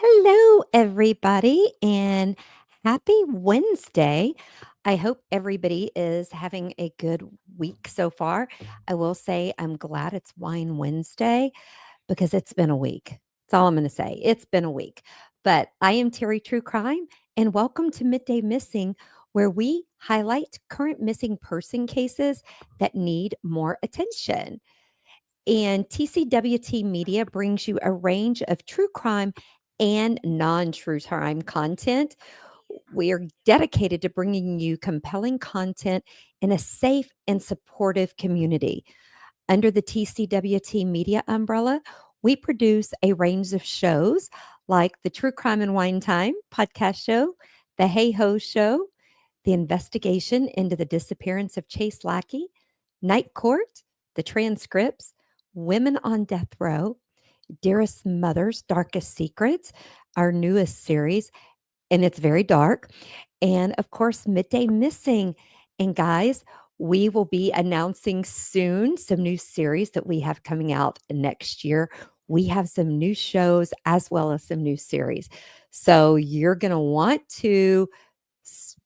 Hello, everybody, and happy Wednesday. I hope everybody is having a good week so far. I will say I'm glad it's Wine Wednesday because it's been a week. That's all I'm going to say. It's been a week. But I am Teri True Crime, and welcome to Midday Missing, where we highlight current missing person cases that need more attention. And TCWT Media brings you a range of true crime and non true crime content. We are dedicated to bringing you compelling content in a safe and supportive community. Under the TCWT Media umbrella, we produce a range of shows like the True Crime and Wine Time podcast show, the Hey Ho Show, the investigation into the disappearance of Chase Lackey, Night Court, the transcripts, Women on Death Row, Dearest Mother's Darkest Secrets, our newest series, and it's very dark. And of course, Midday Missing. And guys, we will be announcing soon some new series that we have coming out next year. We have some new shows as well as some new series. So you're going to want to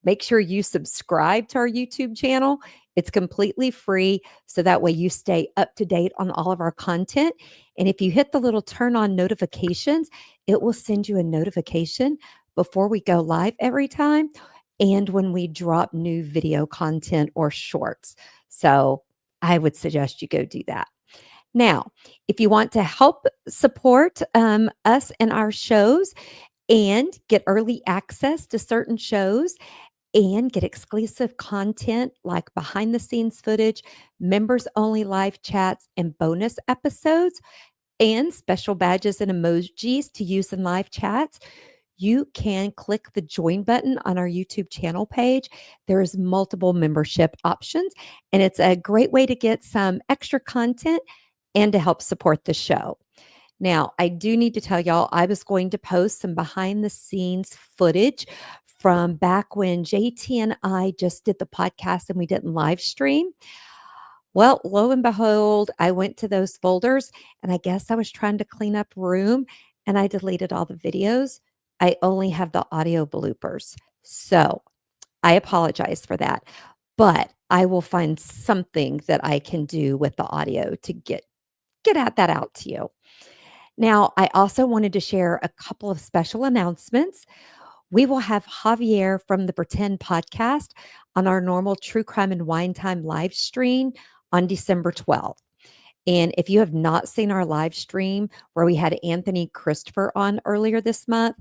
make sure you subscribe to our YouTube channel. It's completely free. So that way you stay up to date on all of our content. And if you hit the little turn on notifications, it will send you a notification before we go live every time and when we drop new video content or shorts. So I would suggest you go do that. Now, if you want to help support us and our shows and get early access to certain shows and get exclusive content like behind the scenes footage, members only live chats, and bonus episodes, and special badges and emojis to use in live chats, you can click the join button on our YouTube channel page. There's multiple membership options, and it's a great way to get some extra content and to help support the show. Now, I do need to tell y'all, I was going to post some behind the scenes footage from back when JT and I just did the podcast and we didn't live stream. Well, lo and behold, I went to those folders and I guess I was trying to clean up room and I deleted all the videos. I only have the audio bloopers. So I apologize for that. But I will find something that I can do with the audio to get at that out to you. Now, I also wanted to share a couple of special announcements. We will have Javier from the Pretend podcast on our normal True Crime and Wine Time live stream on December 12th. And if you have not seen our live stream where we had Anthony Christopher on earlier this month,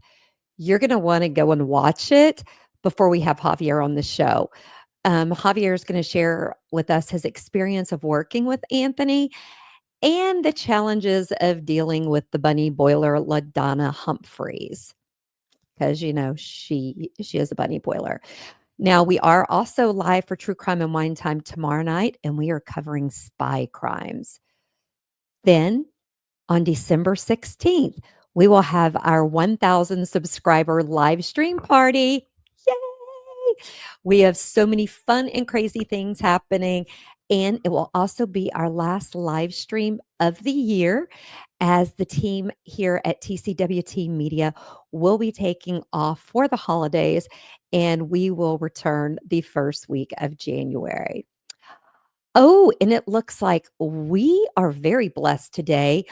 you're going to want to go and watch it before we have Javier on the show. Javier is going to share with us his experience of working with Anthony and the challenges of dealing with the bunny boiler LaDonna Humphreys, because she is a bunny boiler. Now we are also live for True Crime and Wine Time tomorrow night, and we are covering spy crimes. Then on December 16th, we will have our 1,000 subscriber live stream party. Yay! We have so many fun and crazy things happening. And it will also be our last live stream of the year as the team here at TCWT Media will be taking off for the holidays and we will return the first week of January. Oh, and it looks like we are very blessed today.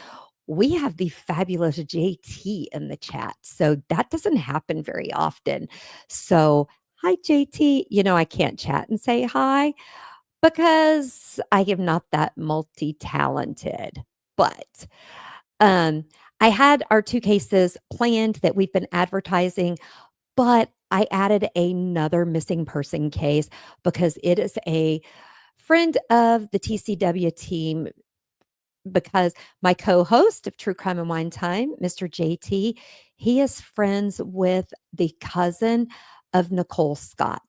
We have the fabulous JT in the chat. So that doesn't happen very often. So, hi, JT. I can't chat and say hi because I am not that multi-talented. But I had our two cases planned that we've been advertising, but I added another missing person case because it is a friend of the TCW team, because my co-host of True Crime and Wine Time, Mr. JT, he is friends with the cousin of Nicole Scott.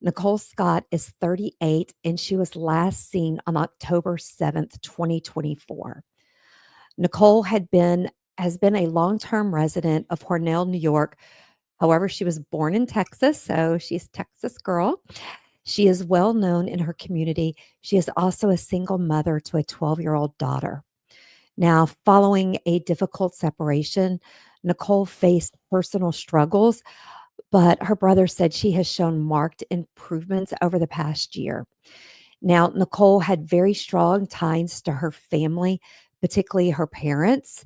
Nicole Scott is 38 and she was last seen on October 7th, 2024. Nicole has been a long-term resident of Hornell, New York. However, she was born in Texas, so she's a Texas girl. She is well known in her community. She is also a single mother to a 12-year-old daughter. Now, following a difficult separation, Nicole faced personal struggles, but her brother said she has shown marked improvements over the past year. Now, Nicole had very strong ties to her family, particularly her parents,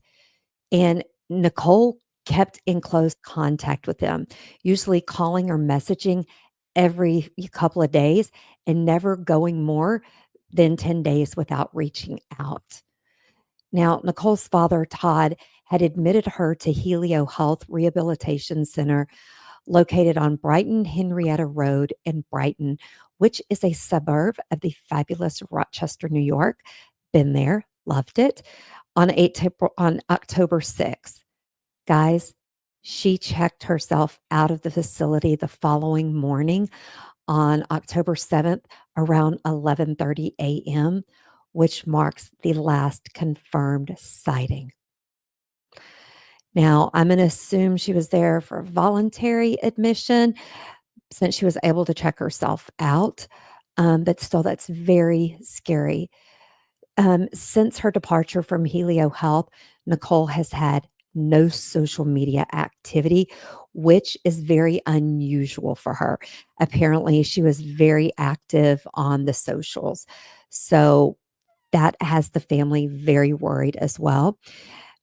and Nicole kept in close contact with them, usually calling or messaging every couple of days and never going more than 10 days without reaching out. Now, Nicole's father, Todd, had admitted her to Helio Health Rehabilitation Center located on Brighton Henrietta Road in Brighton, which is a suburb of the fabulous Rochester, New York. Been there, loved it. On October 6th, guys, she checked herself out of the facility the following morning on October 7th around 11:30 a.m., which marks the last confirmed sighting. Now, I'm going to assume she was there for voluntary admission since she was able to check herself out. But still, that's very scary. Since her departure from Helio Health, Nicole has had no social media activity, which is very unusual for her. Apparently, she was very active on the socials. So that has the family very worried as well.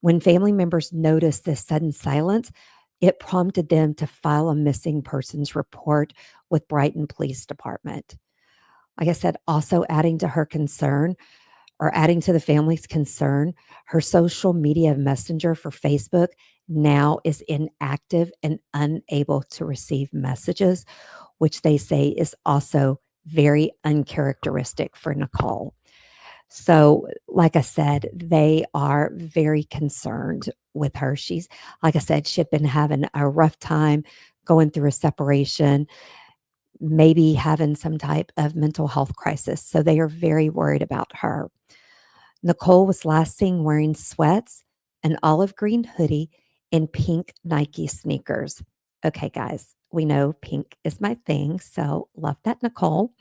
When family members noticed this sudden silence, it prompted them to file a missing persons report with Brighton Police Department. Like I said, also adding to her concern or adding to the family's concern, her social media messenger for Facebook now is inactive and unable to receive messages, which they say is also very uncharacteristic for Nicole. So, like I said, they are very concerned with her. She's, like I said, she'd been having a rough time going through a separation, maybe having some type of mental health crisis. So, they are very worried about her. Nicole was last seen wearing sweats, an olive green hoodie, and pink Nike sneakers. Okay, guys, we know pink is my thing. So, love that, Nicole.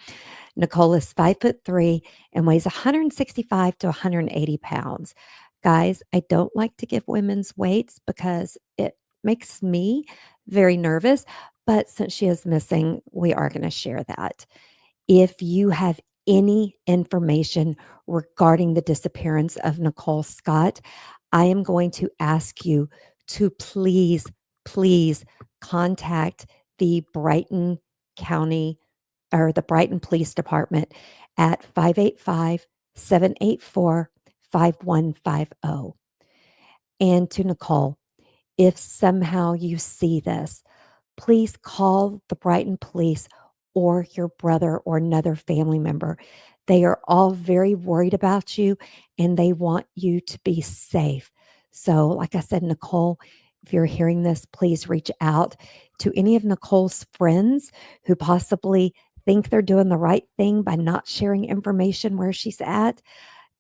Nicole is 5'3" and weighs 165 to 180 pounds. Guys, I don't like to give women's weights because it makes me very nervous. But since she is missing, we are going to share that. If you have any information regarding the disappearance of Nicole Scott, I am going to ask you to please contact the Brighton County or the Brighton Police Department at 585-784-5150. And to Nicole, if somehow you see this, please call the Brighton police or your brother or another family member. They are all very worried about you and they want you to be safe. So, like I said, Nicole, if you're hearing this, please reach out to any of Nicole's friends who possibly think they're doing the right thing by not sharing information where she's at.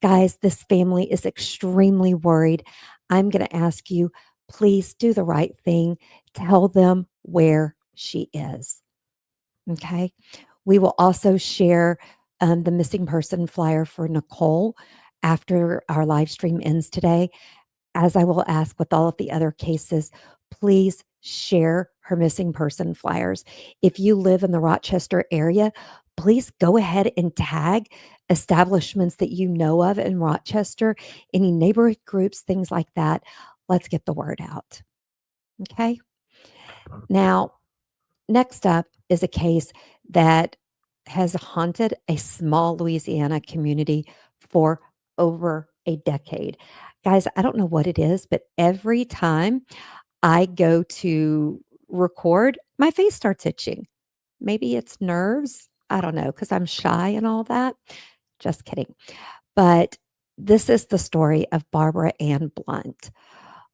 Guys, this family is extremely worried. I'm going to ask you, please do the right thing. Tell them where she is. Okay. We will also share the missing person flyer for Nicole after our live stream ends today. As I will ask with all of the other cases, please share her missing person flyers. If you live in the Rochester area, please go ahead and tag establishments that you know of in Rochester, any neighborhood groups, things like that. Let's get the word out. Okay. Now, next up is a case that has haunted a small Louisiana community for over a decade. Guys, I don't know what it is, but every time I go to record, my face starts itching. Maybe it's nerves. I don't know because I'm shy and all that. Just kidding. But this is the story of Barbara Ann Blount.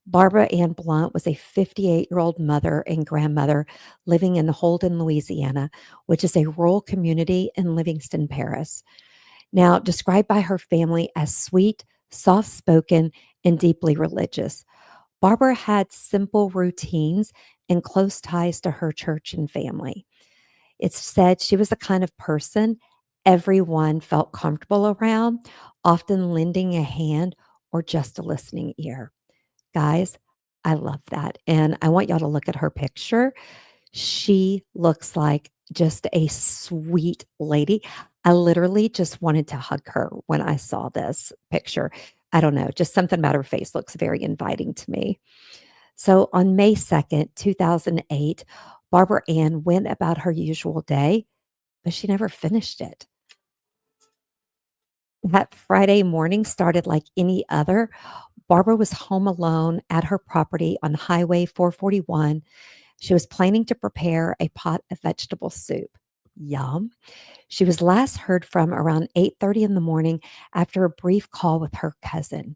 Barbara Ann Blount was a 58-year-old mother and grandmother living in Holden, Louisiana, which is a rural community in Livingston Parish. Now, described by her family as sweet, soft spoken, and deeply religious. Barbara had simple routines and close ties to her church and family. It's said she was the kind of person everyone felt comfortable around, often lending a hand or just a listening ear. Guys, I love that, and I want y'all to look at her picture. She looks like just a sweet lady. I literally just wanted to hug her when I saw this picture. I don't know, just something about her face looks very inviting to me. So on May 2nd, 2008, Barbara Ann went about her usual day, but she never finished it. That Friday morning started like any other. Barbara was home alone at her property on Highway 441. She was planning to prepare a pot of vegetable soup. Yum. She was last heard from around 8:30 in the morning after a brief call with her cousin.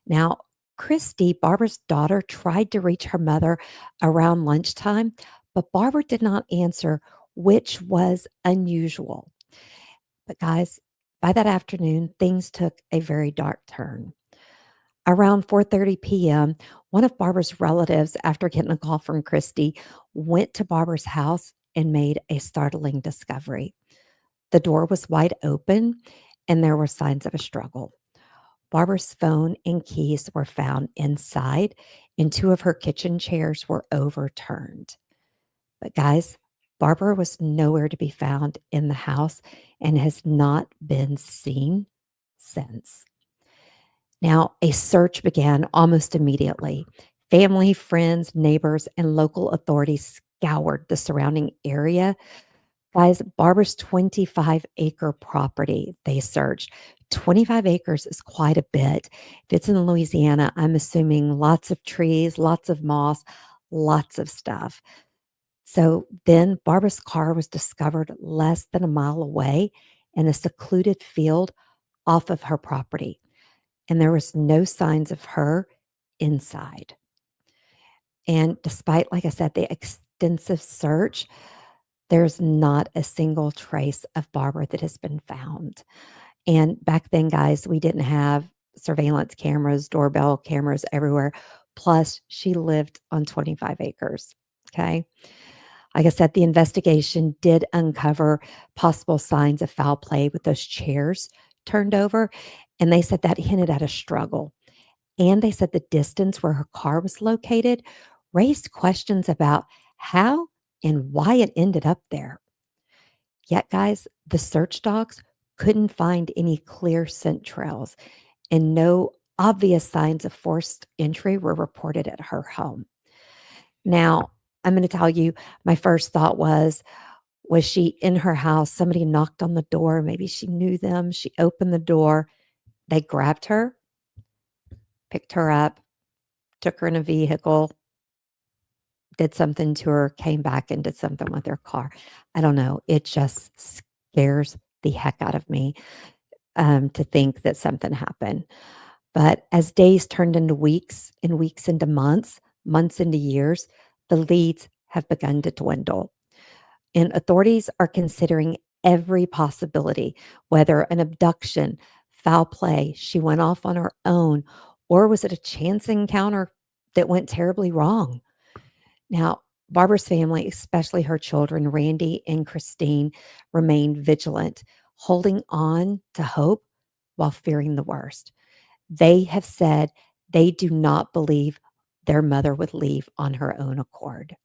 Now, Christy, Barbara's daughter, tried to reach her mother around lunchtime, but Barbara did not answer, which was unusual. But guys, by that afternoon, things took a very dark turn. Around 4:30 p.m., one of Barbara's relatives, after getting a call from Christy, went to Barbara's house and made a startling discovery. The door was wide open and there were signs of a struggle. Barbara's phone and keys were found inside, and two of her kitchen chairs were overturned. But guys, Barbara was nowhere to be found in the house and has not been seen since. Now, a search began almost immediately. Family, friends, neighbors, and local authorities scoured the surrounding area. Guys, Barbara's 25-acre property, they searched. 25 acres is quite a bit. If it's in Louisiana, I'm assuming lots of trees, lots of moss, lots of stuff. So then Barbara's car was discovered less than a mile away in a secluded field off of her property, and there was no signs of her inside. And despite, like I said, the extensive search, there's not a single trace of Barbara that has been found. And back then, guys, we didn't have surveillance cameras, doorbell cameras everywhere. Plus, she lived on 25 acres. Okay. Like I said, the investigation did uncover possible signs of foul play with those chairs turned over. And they said that hinted at a struggle. And they said the distance where her car was located raised questions about how and why it ended up there. Yet, guys, the search dogs couldn't find any clear scent trails, and no obvious signs of forced entry were reported at her home. Now, I'm going to tell you, my first thought was she in her house? Somebody knocked on the door. Maybe she knew them. She opened the door. They grabbed her, picked her up, took her in a vehicle, did something to her, came back and did something with her car. I don't know. It just scares the heck out of me to think that something happened. But as days turned into weeks and weeks into months, months into years, the leads have begun to dwindle. And authorities are considering every possibility, whether an abduction, foul play, she went off on her own, or was it a chance encounter that went terribly wrong? Now, Barbara's family, especially her children, Randy and Christine, remain vigilant, holding on to hope while fearing the worst. They have said they do not believe their mother would leave on her own accord.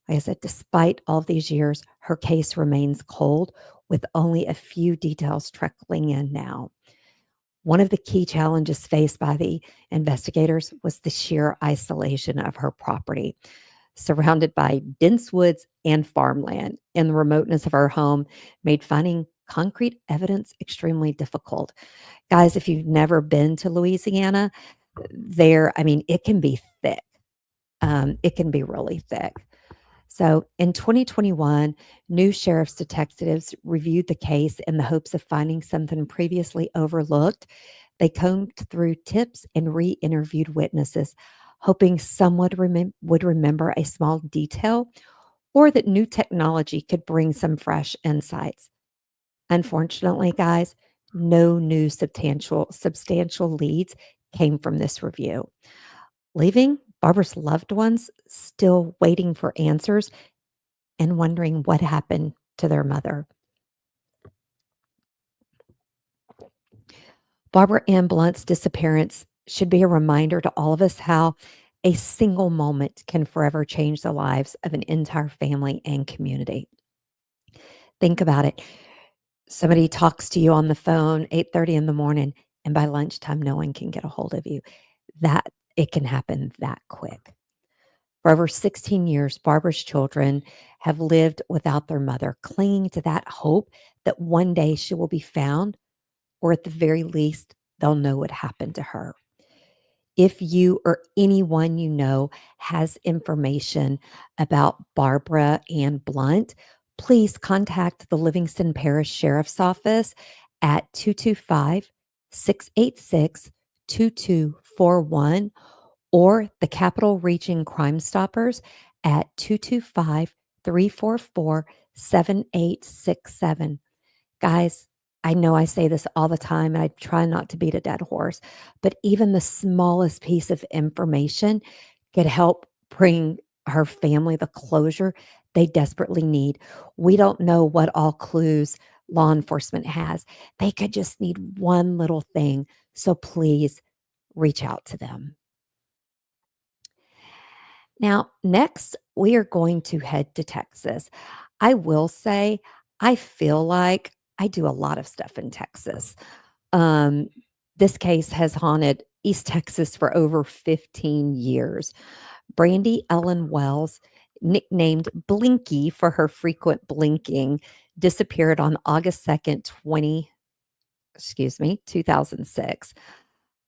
Like I said, despite all these years, her case remains cold with only a few details trickling in now. One of the key challenges faced by the investigators was the sheer isolation of her property, surrounded by dense woods and farmland, and the remoteness of her home made finding concrete evidence extremely difficult. Guys, if you've never been to Louisiana, I mean, it can be thick. It can be really thick. So in 2021, new sheriff's detectives reviewed the case in the hopes of finding something previously overlooked. They combed through tips and re interviewed witnesses, hoping someone would remember a small detail or that new technology could bring some fresh insights. Unfortunately, guys, no new substantial leads came from this review, leaving Barbara's loved ones still waiting for answers and wondering what happened to their mother. Barbara Ann Blount's disappearance should be a reminder to all of us how A single moment can forever change the lives of an entire family and community. Think about it. Somebody talks to you on the phone 8:30 in the morning, and by lunchtime, no one can get a hold of you. That it can happen that quick. For over 16 years, Barbara's children have lived without their mother, clinging to that hope that one day she will be found, or at the very least, they'll know what happened to her. If you or anyone you know has information about Barbara Ann Blount, please contact the Livingston Parish Sheriff's Office at 225-686-2241 or the Capital Region Crime Stoppers at 225-344-7867. Guys, I know I say this all the time, and I try not to beat a dead horse, but even the smallest piece of information could help bring her family the closure they desperately need. We don't know what all clues law enforcement has. They could just need one little thing. So please reach out to them. Now, next, we are going to head to Texas. I will say, I feel like I do a lot of stuff in Texas. Um, this case has haunted East Texas for over 15 years. Brandi Ellen Wells, nicknamed Blinky for her frequent blinking, disappeared on August 2nd, 2006.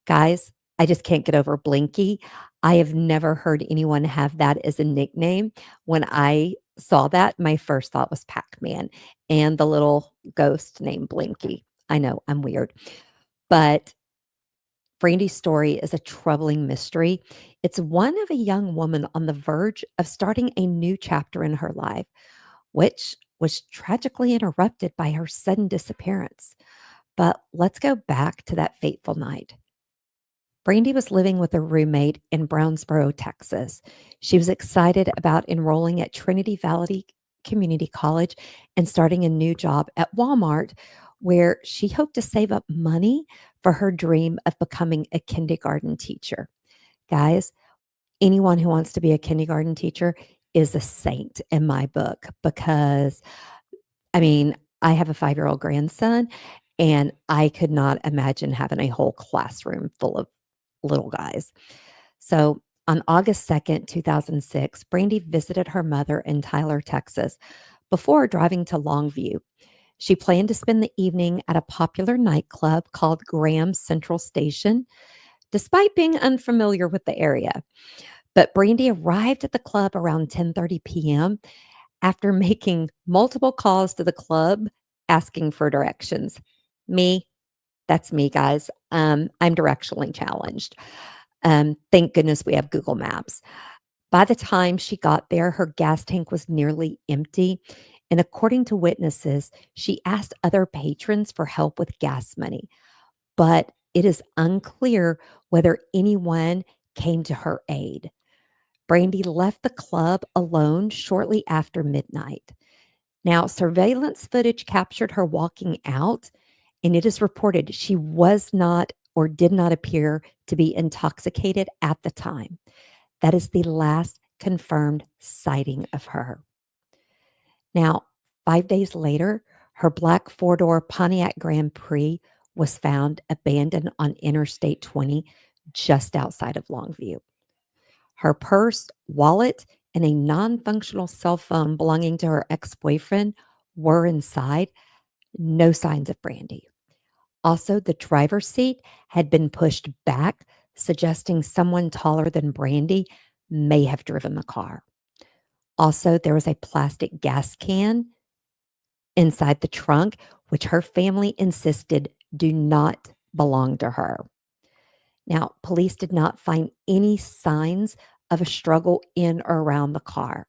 Guys, I just can't get over Blinky. I have never heard anyone have that as a nickname. When I saw that, my first thought was Pac-Man and the little ghost named Blinky. I know, I'm weird. But Brandy's story is a troubling mystery. It's one of a young woman on the verge of starting a new chapter in her life, which was tragically interrupted by her sudden disappearance. But let's go back to that fateful night. Brandi was living with a roommate in Brownsboro, Texas. She was excited about enrolling at Trinity Valley Community College and starting a new job at Walmart, where she hoped to save up money for her dream of becoming a kindergarten teacher. Guys, anyone who wants to be a kindergarten teacher is a saint in my book because, I mean, I have a 5-year-old grandson, and I could not imagine having a whole classroom full of little guys. So on August 2nd, 2006, Brandi visited her mother in Tyler, Texas, before driving to Longview. She planned to spend the evening at a popular nightclub called Graham Central Station, despite being unfamiliar with the area. But Brandi arrived at the club around 10:30 p.m. after making multiple calls to the club asking for directions. Me, that's me, guys. I'm directionally challenged. Thank goodness we have Google Maps. By the time she got there, her gas tank was nearly empty. And according to witnesses, she asked other patrons for help with gas money. But it is unclear whether anyone came to her aid. Brandi left the club alone shortly after midnight. Now, surveillance footage captured her walking out, and it is reported she was not or did not appear to be intoxicated at the time. That is the last confirmed sighting of her. Now, 5 days later, her black four-door Pontiac Grand Prix was found abandoned on Interstate 20 just outside of Longview. Her purse, wallet, and a non-functional cell phone belonging to her ex-boyfriend were inside. No signs of Brandi. Also, the driver's seat had been pushed back, suggesting someone taller than Brandi may have driven the car. Also, there was a plastic gas can inside the trunk, which her family insisted do not belong to her. Now, police did not find any signs of a struggle in or around the car.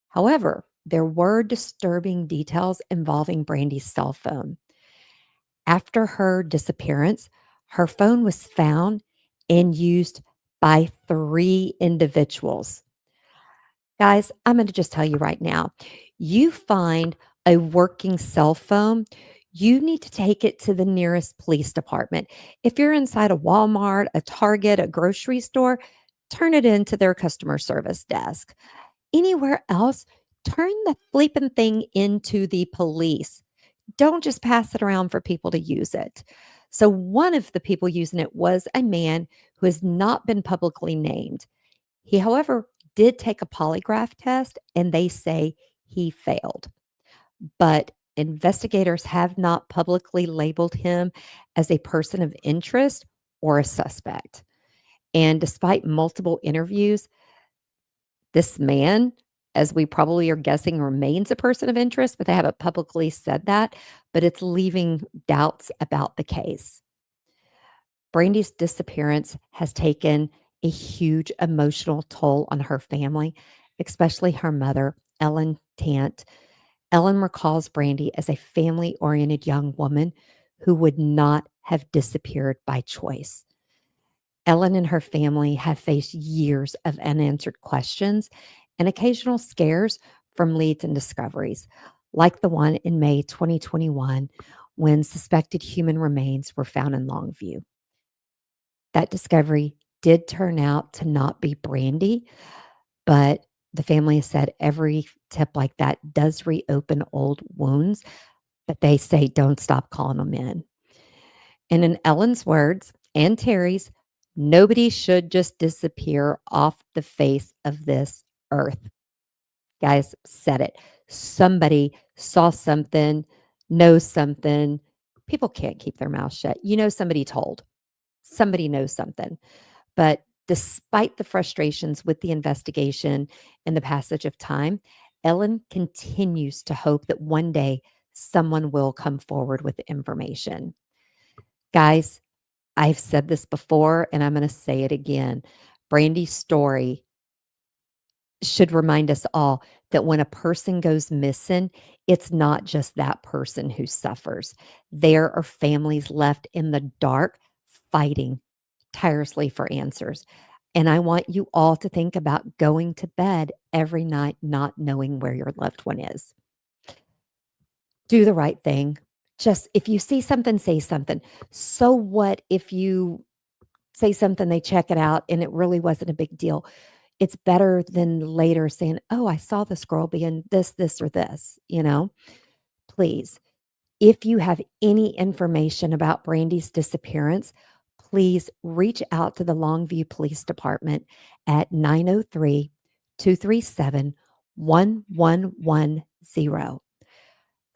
However, there were disturbing details involving Brandi's cell phone. After her disappearance, her phone was found and used by 3 individuals. Guys, I'm going to just tell you right now, you find a working cell phone, you need to take it to the nearest police department. If you're inside a Walmart, a Target, a grocery store, turn it into their customer service desk. Anywhere else, turn the bleeping thing into the police. Don't just pass it around for people to use it. So, one of the people using it was a man who has not been publicly named. He, however, did take a polygraph test and they say he failed. But investigators have not publicly labeled him as a person of interest or a suspect. And despite multiple interviews, this man, as we probably are guessing, remains a person of interest, but they haven't publicly said that. But it's leaving doubts about the case. Brandy's disappearance has taken a huge emotional toll on her family, especially her mother, Ellen Tant. Ellen recalls Brandi as a family oriented young woman who would not have disappeared by choice. Ellen and her family have faced years of unanswered questions and occasional scares from leads and discoveries, like the one in May 2021 when suspected human remains were found in Longview. That discovery did turn out to not be Brandi, but the family has said every tip like that does reopen old wounds, but they say don't stop calling them in. And in Ellen's words and Teri's, nobody should just disappear off the face of this earth. Guys said it. Somebody saw something, knows something. People can't keep their mouth shut. Somebody told. Somebody knows something. But despite the frustrations with the investigation and the passage of time, Ellen continues to hope that one day someone will come forward with the information. Guys, I've said this before and I'm going to say it again. Brandi's story should remind us all that when a person goes missing, it's not just that person who suffers. There are families left in the dark fighting tirelessly for answers. And I want you all to think about going to bed every night not knowing where your loved one is. Do the right thing. Just if you see something, say something. So what if you say something, they check it out, and it really wasn't a big deal? It's better than later saying, "Oh, I saw this girl being this, or this." Please, if you have any information about Brandi's disappearance, please reach out to the Longview Police Department at 903-237-1110.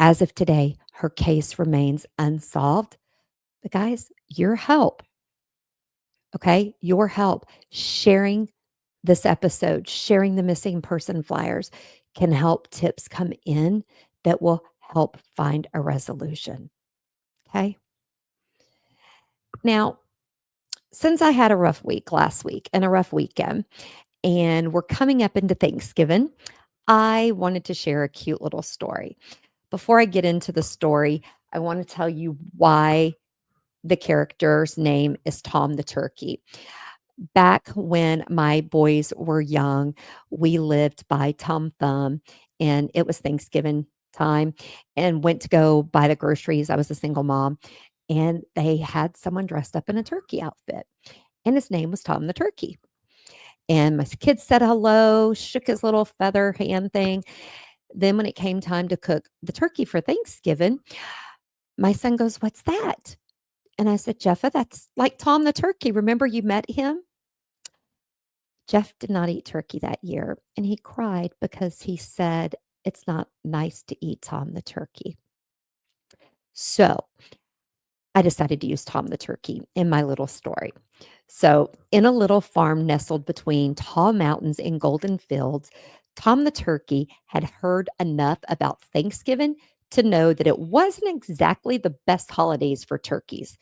As of today, her case remains unsolved. But guys, your help, okay? Your help sharing this episode, sharing the missing person flyers can help tips come in that will help find a resolution. Okay. Now, since I had a rough week last week and a rough weekend, and we're coming up into Thanksgiving, I wanted to share a cute little story. Before I get into the story, I want to tell you why the character's name is Tom the Turkey. Back when my boys were young, we lived by Tom Thumb, and it was Thanksgiving time and went to go buy the groceries. I was a single mom, and they had someone dressed up in a turkey outfit, and his name was Tom the Turkey. And my kid said hello, shook his little feather hand thing. Then, when it came time to cook the turkey for Thanksgiving, my son goes, "What's that?" And I said, "Jeffa, that's like Tom the Turkey. Remember you met him?" Jeff did not eat turkey that year, and he cried because he said it's not nice to eat Tom the Turkey. So I decided to use Tom the Turkey in my little story. So, in a little farm nestled between tall mountains and golden fields, Tom the Turkey had heard enough about Thanksgiving to know that it wasn't exactly the best holidays for turkeys.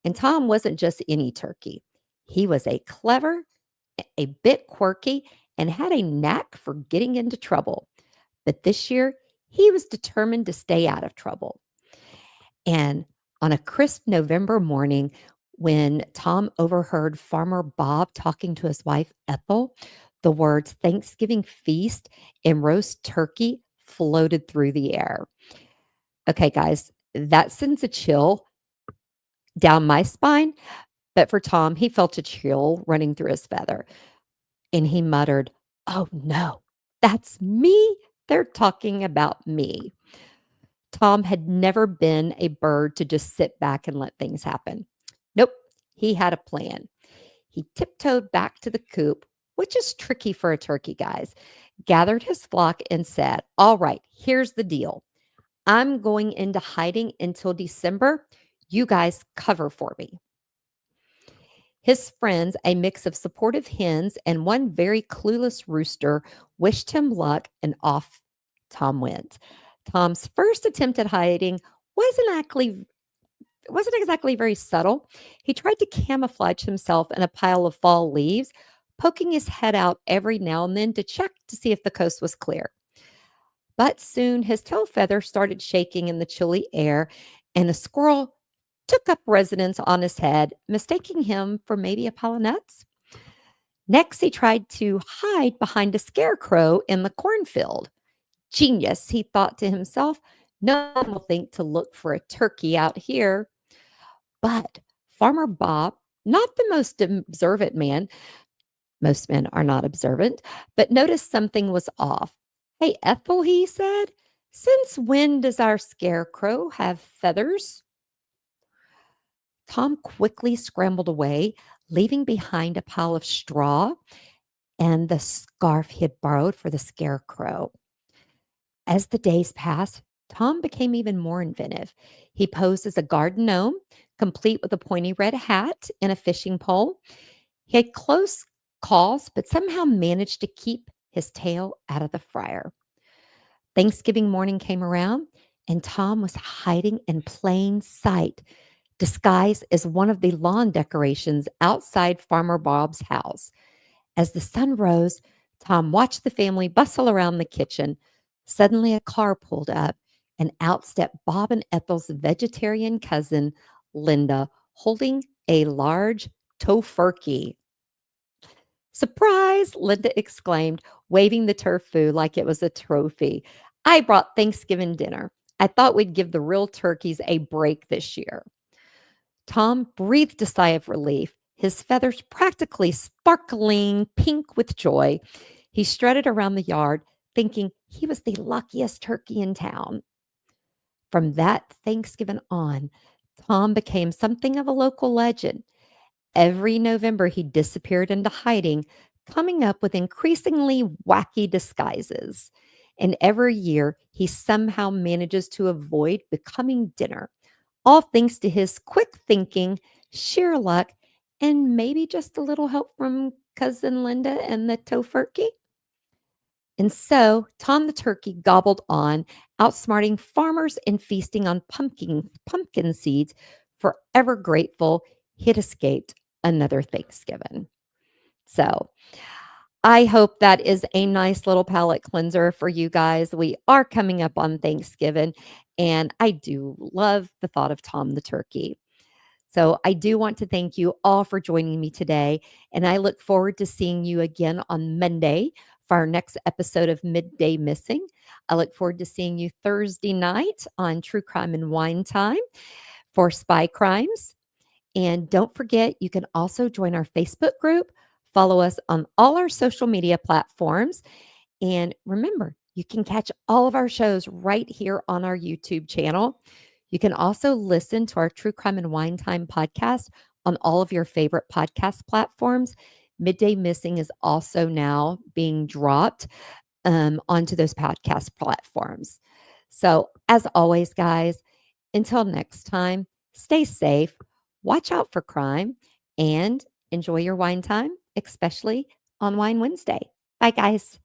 And Tom wasn't just any turkey, he was a clever, a bit quirky, and had a knack for getting into trouble. But this year, he was determined to stay out of trouble. And on a crisp November morning, when Tom overheard Farmer Bob talking to his wife Ethel, the words Thanksgiving feast and roast turkey floated through the air. Okay, guys, that sends a chill down my spine. But for Tom, he felt a chill running through his feather. and he muttered, "Oh no, that's me. They're talking about me." Tom had never been a bird to just sit back and let things happen. Nope, he had a plan. He tiptoed back to the coop, which is tricky for a turkey, guys, gathered his flock, and said, "All right, here's the deal. I'm going into hiding until December. You guys cover for me." His friends, a mix of supportive hens and one very clueless rooster, wished him luck, and off Tom went. Tom's first attempt at hiding wasn't actually wasn't exactly very subtle. He tried to camouflage himself in a pile of fall leaves, poking his head out every now and then to check to see if the coast was clear. But soon his tail feathers started shaking in the chilly air, and a squirrel took up residence on his head, mistaking him for maybe a pile of nuts. Next, he tried to hide behind a scarecrow in the cornfield. Genius, he thought to himself. No one will think to look for a turkey out here. But Farmer Bob, not the most observant man, most men are not observant, but noticed something was off. "Hey, Ethel," he said, "since when does our scarecrow have feathers?" Tom quickly scrambled away, leaving behind a pile of straw and the scarf he had borrowed for the scarecrow. As the days passed, Tom became even more inventive. He posed as a garden gnome, complete with a pointy red hat and a fishing pole. He had close calls, but somehow managed to keep his tail out of the fryer. Thanksgiving morning came around, and Tom was hiding in plain sight, disguised as one of the lawn decorations outside Farmer Bob's house. As the sun rose, Tom watched the family bustle around the kitchen. Suddenly, a car pulled up, and out stepped Bob and Ethel's vegetarian cousin, Linda, holding a large tofurkey. "Surprise!" Linda exclaimed, waving the tofu like it was a trophy. "I brought Thanksgiving dinner. I thought we'd give the real turkeys a break this year." Tom breathed a sigh of relief, his feathers practically sparkling pink with joy. He strutted around the yard, thinking he was the luckiest turkey in town. From that Thanksgiving on, Tom became something of a local legend. Every November, he disappeared into hiding, coming up with increasingly wacky disguises. And every year, he somehow manages to avoid becoming dinner, all thanks to his quick thinking, sheer luck, and maybe just a little help from Cousin Linda and the tofurkey. And so Tom the turkey gobbled on, outsmarting farmers and feasting on pumpkin seeds, forever grateful he'd escaped another Thanksgiving. So I hope that is a nice little palate cleanser for you guys. We are coming up on Thanksgiving, and I do love the thought of Tom the turkey. So I do want to thank you all for joining me today, and I look forward to seeing you again on Monday for our next episode of Midday Missing. I look forward to seeing you Thursday night on True Crime and Wine Time for Spy Crimes. And don't forget, you can also join our Facebook group, follow us on all our social media platforms. And remember, you can catch all of our shows right here on our YouTube channel. You can also listen to our True Crime and Wine Time podcast on all of your favorite podcast platforms. Midday Missing is also now being dropped onto those podcast platforms. So, as always, guys, until next time, stay safe, watch out for crime, and enjoy your wine time, especially on Wine Wednesday. Bye, guys.